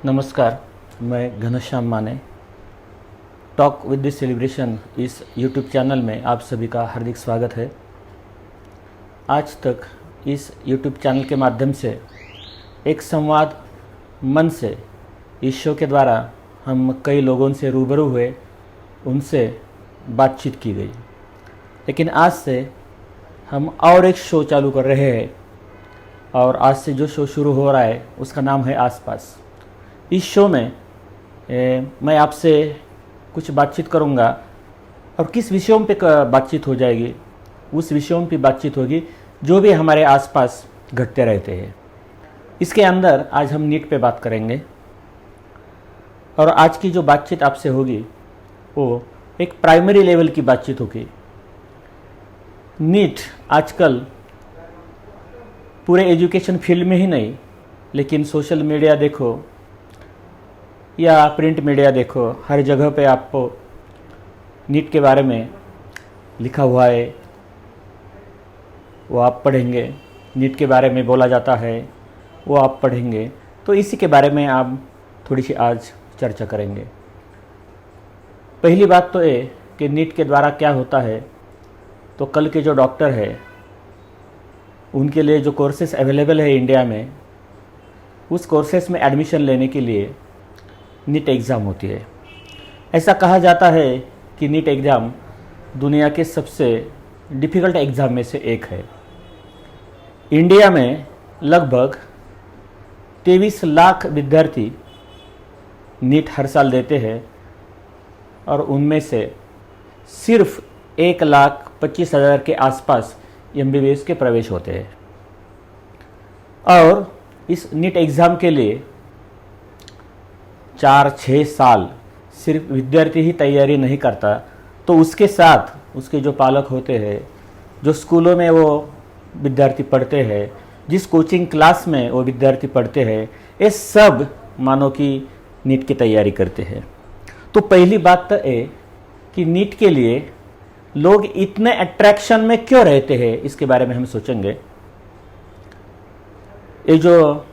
नमस्कार, मैं घनश्याम माने। टॉक विद द सेलिब्रेशन इस यूट्यूब चैनल में आप सभी का हार्दिक स्वागत है। आज तक इस यूट्यूब चैनल के माध्यम से एक संवाद मन से इस शो के द्वारा हम कई लोगों से रूबरू हुए, उनसे बातचीत की गई। लेकिन आज से हम और एक शो चालू कर रहे हैं और आज से जो शो शुरू हो रहा है उसका नाम है आसपास। इस शो में मैं आपसे कुछ बातचीत करूंगा और किस विषयों पे बातचीत हो जाएगी, उस विषयों पे बातचीत होगी जो भी हमारे आसपास घटते रहते हैं। इसके अंदर आज हम नीट पे बात करेंगे और आज की जो बातचीत आपसे होगी वो एक प्राइमरी लेवल की बातचीत होगी। नीट आजकल पूरे एजुकेशन फील्ड में ही नहीं, लेकिन सोशल मीडिया देखो या प्रिंट मीडिया देखो, हर जगह पे आपको नीट के बारे में लिखा हुआ है, वो आप पढ़ेंगे। नीट के बारे में बोला जाता है, वो आप पढ़ेंगे। तो इसी के बारे में आप थोड़ी सी आज चर्चा करेंगे। पहली बात तो ये कि नीट के द्वारा क्या होता है, तो कल के जो डॉक्टर है उनके लिए जो कोर्सेज अवेलेबल है इंडिया में, उस कोर्सेज में एडमिशन लेने के लिए नीट एग्ज़ाम होती है। ऐसा कहा जाता है कि नीट एग्ज़ाम दुनिया के सबसे डिफ़िकल्ट एग्ज़ाम में से एक है। इंडिया में लगभग 23 लाख विद्यार्थी नीट हर साल देते हैं और उनमें से सिर्फ 1,25,000 के आसपास MBBS के प्रवेश होते हैं। और इस नीट एग्ज़ाम के लिए 4-6 साल सिर्फ विद्यार्थी ही तैयारी नहीं करता, तो उसके साथ उसके जो पालक होते हैं, जो स्कूलों में वो विद्यार्थी पढ़ते हैं, जिस कोचिंग क्लास में वो विद्यार्थी पढ़ते हैं, ये सब मानो कि नीट की तैयारी करते हैं। तो पहली बात तो ये कि नीट के लिए लोग इतने अट्रैक्शन में क्यों रहते हैं, इसके बारे में हम सोचेंगे। ये जो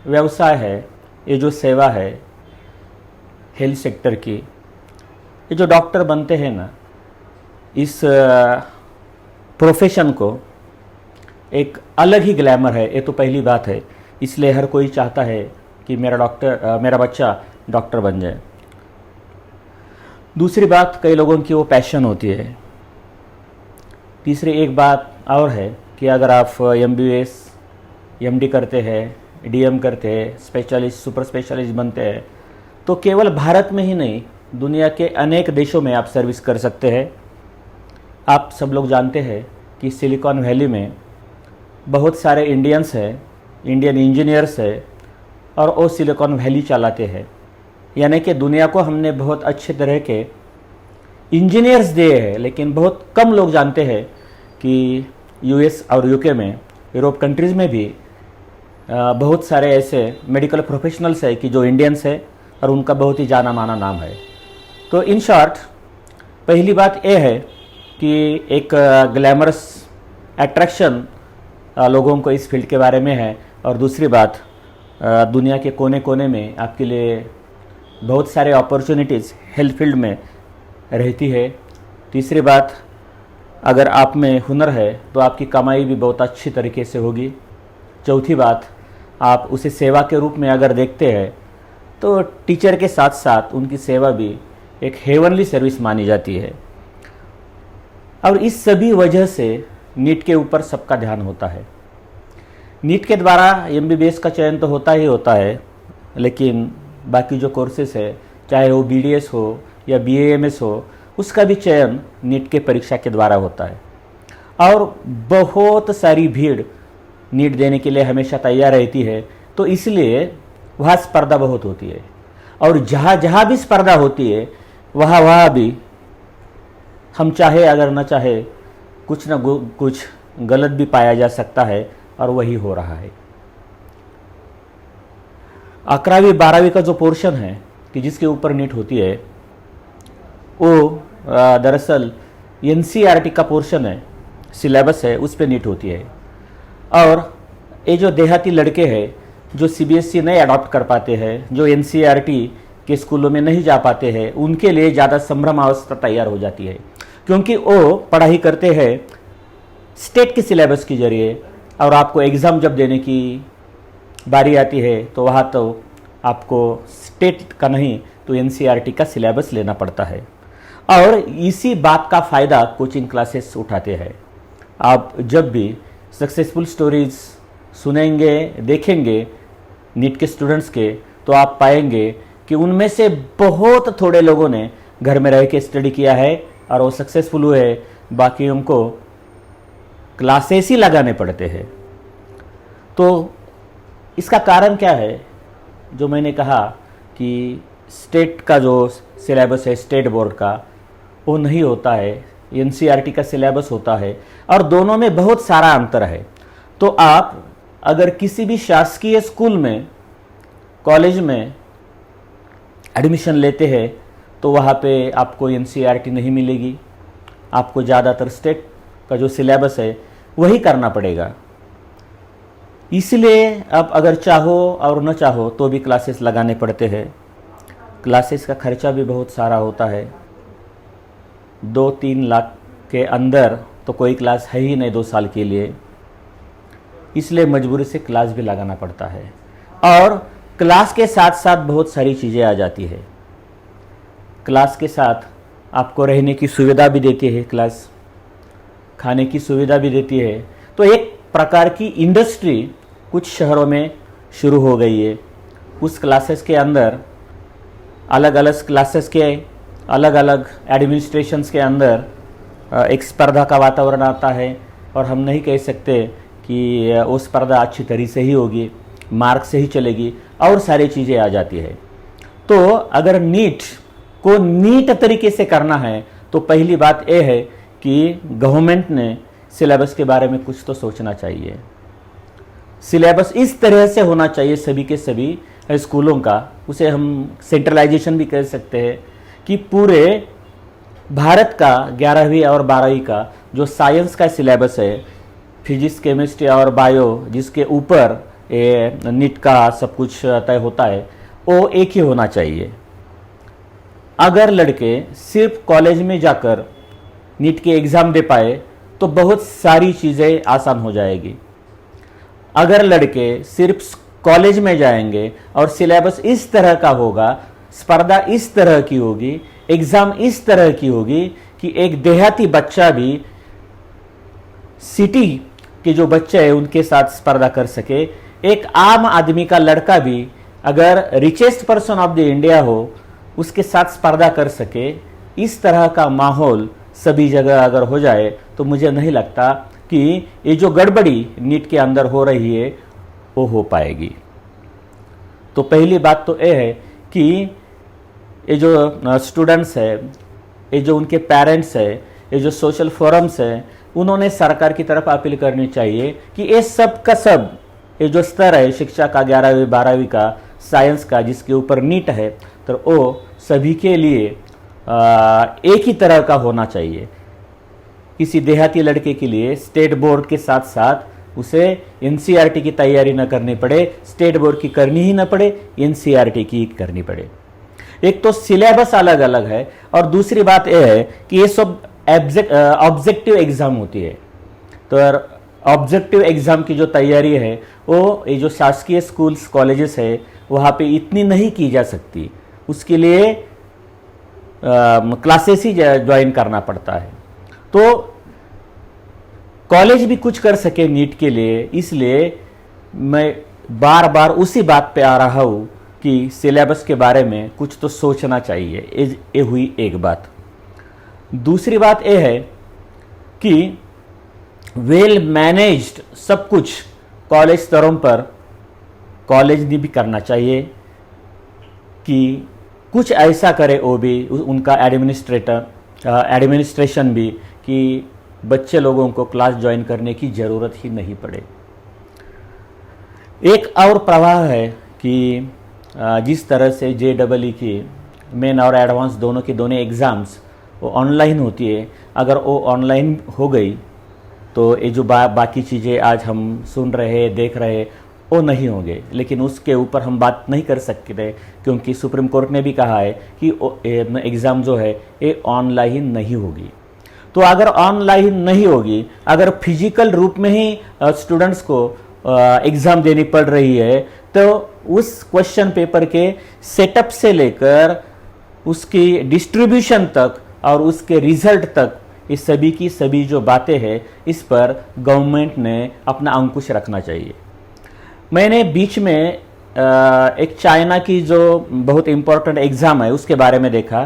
व्यवसाय है, ये जो सेवा है हेल्थ सेक्टर की, ये जो डॉक्टर बनते हैं ना, इस प्रोफेशन को एक अलग ही ग्लैमर है। ये तो पहली बात है, इसलिए हर कोई चाहता है कि मेरा बच्चा डॉक्टर बन जाए। दूसरी बात, कई लोगों की वो पैशन होती है। तीसरी एक बात और है कि अगर आप MBBS MD करते हैं, DM करते हैं, स्पेशलिस्ट सुपर स्पेशलिस्ट बनते हैं, तो केवल भारत में ही नहीं, दुनिया के अनेक देशों में आप सर्विस कर सकते हैं। आप सब लोग जानते हैं कि सिलिकॉन वैली में बहुत सारे इंडियंस हैं, इंडियन इंजीनियर्स हैं, और वो सिलिकॉन वैली चलाते हैं। यानी कि दुनिया को हमने बहुत अच्छे तरह के इंजीनियर्स दिए हैं। लेकिन बहुत कम लोग जानते हैं कि US और UK में, यूरोप कंट्रीज़ में भी बहुत सारे ऐसे मेडिकल प्रोफेशनल्स हैं कि जो इंडियंस है और उनका बहुत ही जाना माना नाम है। तो इन शॉर्ट, पहली बात यह है कि एक ग्लैमरस अट्रैक्शन लोगों को इस फील्ड के बारे में है, और दूसरी बात, दुनिया के कोने कोने में आपके लिए बहुत सारे अपॉर्चुनिटीज़ हेल्थ फील्ड में रहती है। तीसरी बात, अगर आप में हुनर है तो आपकी कमाई भी बहुत अच्छी तरीके से होगी। चौथी बात, आप उसे सेवा के रूप में अगर देखते हैं तो टीचर के साथ साथ उनकी सेवा भी एक हेवनली सर्विस मानी जाती है। और इस सभी वजह से नीट के ऊपर सबका ध्यान होता है। नीट के द्वारा MBBS का चयन तो होता ही होता है, लेकिन बाकी जो कोर्सेस है, चाहे वो BDS हो या BAMS हो, उसका भी चयन नीट के परीक्षा के द्वारा होता है। और बहुत सारी भीड़ नीट देने के लिए हमेशा तैयार रहती है, तो इसलिए वहाँ स्पर्धा बहुत होती है। और जहाँ जहाँ भी स्पर्धा होती है, वहाँ भी हम चाहे अगर न चाहे कुछ न कुछ गलत भी पाया जा सकता है, और वही हो रहा है। 11वीं 12वीं का जो पोर्शन है कि जिसके ऊपर नीट होती है, वो दरअसल NCERT का पोर्शन है, सिलेबस है, उस पर नीट होती है। और ये जो देहाती लड़के हैं जो सीबीएसई नहीं अडॉप्ट कर पाते हैं, जो एनसीईआरटी के स्कूलों में नहीं जा पाते हैं, उनके लिए ज़्यादा संभ्रम अवस्था तैयार हो जाती है, क्योंकि वो पढ़ाई करते हैं स्टेट के सिलेबस के जरिए, और आपको एग्ज़ाम जब देने की बारी आती है तो वहाँ तो आपको स्टेट का नहीं तो एनसीईआरटी का सिलेबस लेना पड़ता है। और इसी बात का फ़ायदा कोचिंग क्लासेस उठाते हैं। आप जब भी सक्सेसफुल स्टोरीज सुनेंगे, देखेंगे नीट के स्टूडेंट्स के, तो आप पाएंगे कि उनमें से बहुत थोड़े लोगों ने घर में रह के स्टडी किया है और वो सक्सेसफुल हुए, बाकी उनको क्लासेस ही लगाने पड़ते हैं। तो इसका कारण क्या है? जो मैंने कहा कि स्टेट का जो सिलेबस है स्टेट बोर्ड का, वो नहीं होता है, एनसीईआरटी का सिलेबस होता है, और दोनों में बहुत सारा अंतर है। तो आप अगर किसी भी शासकीय स्कूल में, कॉलेज में एडमिशन लेते हैं तो वहाँ पे आपको एनसीईआरटी नहीं मिलेगी, आपको ज़्यादातर स्टेट का जो सिलेबस है वही करना पड़ेगा। इसलिए आप अगर चाहो और न चाहो तो भी क्लासेस लगाने पड़ते हैं। क्लासेस का खर्चा भी बहुत सारा होता है, 2-3 लाख के अंदर तो कोई क्लास है ही नहीं 2 साल के लिए, इसलिए मजबूरी से क्लास भी लगाना पड़ता है। और क्लास के साथ साथ बहुत सारी चीज़ें आ जाती है। क्लास के साथ आपको रहने की सुविधा भी देती है क्लास, खाने की सुविधा भी देती है। तो एक प्रकार की इंडस्ट्री कुछ शहरों में शुरू हो गई है। उस क्लासेस के अंदर अलग अलग क्लासेस के अलग अलग एडमिनिस्ट्रेशंस के अंदर एक स्पर्धा का वातावरण आता है, और हम नहीं कह सकते कि वो स्पर्धा अच्छी तरह से ही होगी, मार्क से ही चलेगी, और सारी चीज़ें आ जाती है। तो अगर नीट को नीट तरीके से करना है तो पहली बात यह है कि गवर्नमेंट ने सिलेबस के बारे में कुछ तो सोचना चाहिए। सिलेबस इस तरह से होना चाहिए सभी के सभी स्कूलों का, उसे हम सेंट्रलाइजेशन भी कह सकते हैं, कि पूरे भारत का 11वीं और 12वीं का जो साइंस का सिलेबस है, फिजिक्स, केमिस्ट्री और बायो, जिसके ऊपर नीट का सब कुछ तय होता है, वो एक ही होना चाहिए। अगर लड़के सिर्फ कॉलेज में जाकर नीट के एग्ज़ाम दे पाए तो बहुत सारी चीज़ें आसान हो जाएगी। अगर लड़के सिर्फ कॉलेज में जाएंगे और सिलेबस इस तरह का होगा, स्पर्धा इस तरह की होगी, एग्ज़ाम इस तरह की होगी कि एक देहाती बच्चा भी सिटी के जो बच्चे हैं उनके साथ स्पर्धा कर सके, एक आम आदमी का लड़का भी अगर richest person of the India हो उसके साथ स्पर्धा कर सके, इस तरह का माहौल सभी जगह अगर हो जाए तो मुझे नहीं लगता कि ये जो गड़बड़ी नीट के अंदर हो रही है वो हो पाएगी। तो पहली बात तो यह है कि ये जो स्टूडेंट्स है, ये जो उनके पेरेंट्स है, ये जो सोशल फोरम्स है, उन्होंने सरकार की तरफ अपील करनी चाहिए कि ये सब का सब, ये जो स्तर है शिक्षा का 11वीं 12वीं का, साइंस का, जिसके ऊपर नीट है, तो वो सभी के लिए एक ही तरह का होना चाहिए। किसी देहाती लड़के के लिए स्टेट बोर्ड के साथ साथ उसे एनसीईआरटी की तैयारी न करनी पड़े, स्टेट बोर्ड की करनी ही न पड़े, एनसीईआरटी की करनी पड़े। एक तो सिलेबस अलग अलग है, और दूसरी बात यह है कि ये सब ऑब्जेक्टिव एग्जाम होती है। तो ऑब्जेक्टिव एग्जाम की जो तैयारी है वो ये जो शासकीय स्कूल्स कॉलेजेस है वहाँ पे इतनी नहीं की जा सकती, उसके लिए क्लासेस ही ज्वाइन करना पड़ता है। तो कॉलेज भी कुछ कर सके नीट के लिए, इसलिए मैं बार बार उसी बात पे आ रहा हूँ कि सिलेबस के बारे में कुछ तो सोचना चाहिए। ये हुई एक बात। दूसरी बात यह है कि वेल मैनेज्ड सब कुछ कॉलेज स्तरों पर कॉलेज ने भी करना चाहिए कि कुछ ऐसा करे वो भी, उनका एडमिनिस्ट्रेशन भी, कि बच्चे लोगों को क्लास ज्वाइन करने की ज़रूरत ही नहीं पड़े। एक और प्रवाह है कि जिस तरह से JEE की मेन और एडवांस दोनों की दोनों एग्ज़ाम्स वो ऑनलाइन होती है, अगर वो ऑनलाइन हो गई तो ये जो बाकी चीज़ें आज हम सुन रहे देख रहे वो नहीं होंगे, लेकिन उसके ऊपर हम बात नहीं कर सकते क्योंकि सुप्रीम कोर्ट ने भी कहा है कि एग्ज़ाम जो है ये ऑनलाइन नहीं होगी। तो अगर ऑनलाइन नहीं होगी, अगर फिजिकल रूप में ही स्टूडेंट्स को एग्ज़ाम देनी पड़ रही है, तो उस क्वेश्चन पेपर के सेटअप से लेकर उसकी डिस्ट्रीब्यूशन तक और उसके रिजल्ट तक, इस सभी की सभी जो बातें हैं, इस पर गवर्नमेंट ने अपना अंकुश रखना चाहिए। मैंने बीच में एक चाइना की जो बहुत इम्पोर्टेंट एग्ज़ाम है उसके बारे में देखा,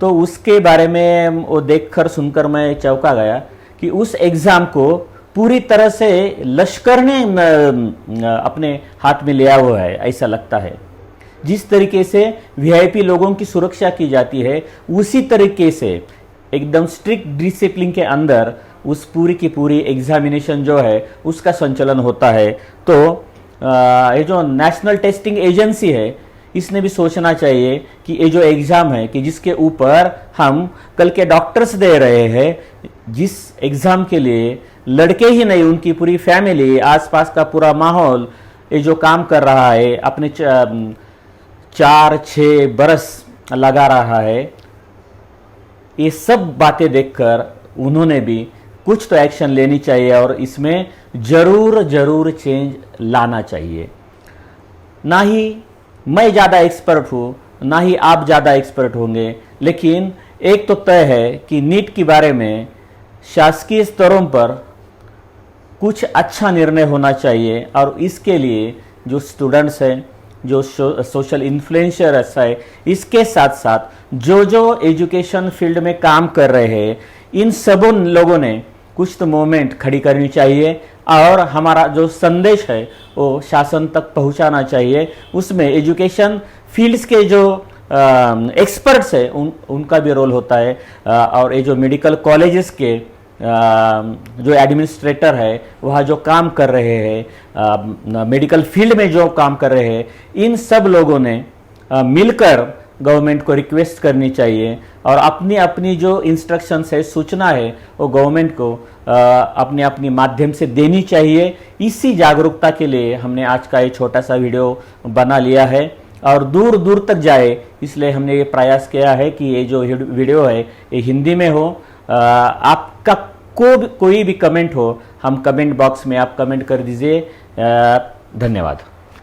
तो उसके बारे में वो देखकर सुनकर मैं चौंका गया कि उस एग्ज़ाम को पूरी तरह से लश्कर ने अपने हाथ में लिया हुआ है, ऐसा लगता है। जिस तरीके से वीआईपी लोगों की सुरक्षा की जाती है, उसी तरीके से एकदम स्ट्रिक्ट डिसिप्लिन के अंदर उस पूरी की पूरी एग्जामिनेशन जो है उसका संचालन होता है। तो ये जो नेशनल टेस्टिंग एजेंसी है, इसने भी सोचना चाहिए कि ये जो एग्ज़ाम है कि जिसके ऊपर हम कल के डॉक्टर्स दे रहे हैं, जिस एग्ज़ाम के लिए लड़के ही नहीं उनकी पूरी फैमिली, आसपास का पूरा माहौल ये जो काम कर रहा है, अपने 4-6 बरस लगा रहा है, ये सब बातें देखकर उन्होंने भी कुछ तो एक्शन लेनी चाहिए और इसमें ज़रूर चेंज लाना चाहिए। ना ही मैं ज़्यादा एक्सपर्ट हूँ, ना ही आप ज़्यादा एक्सपर्ट होंगे, लेकिन एक तो तय है कि नीट के बारे में शासकीय स्तरों पर कुछ अच्छा निर्णय होना चाहिए और इसके लिए जो स्टूडेंट्स हैं, जो सोशल इन्फ्लुएंसर्स है, इसके साथ साथ जो एजुकेशन फील्ड में काम कर रहे हैं, इन सबों लोगों ने कुछ तो मूवमेंट खड़ी करनी चाहिए और हमारा जो संदेश है वो शासन तक पहुंचाना चाहिए। उसमें एजुकेशन फील्ड्स के जो एक्सपर्ट्स हैं उनका भी रोल होता है और ये जो मेडिकल कॉलेजेस के जो एडमिनिस्ट्रेटर है, वह जो काम कर रहे हैं, मेडिकल फील्ड में जो काम कर रहे हैं, इन सब लोगों ने मिलकर गवर्नमेंट को रिक्वेस्ट करनी चाहिए और अपनी अपनी जो इंस्ट्रक्शंस है, सूचना है, वो गवर्नमेंट को अपने अपनी माध्यम से देनी चाहिए। इसी जागरूकता के लिए हमने आज का ये छोटा सा वीडियो बना लिया है और दूर दूर तक जाए, इसलिए हमने ये प्रयास किया है कि ये जो वीडियो है ये हिंदी में हो। आपका कोई भी कमेंट हो, हम कमेंट बॉक्स में आप कमेंट कर दीजिए। धन्यवाद।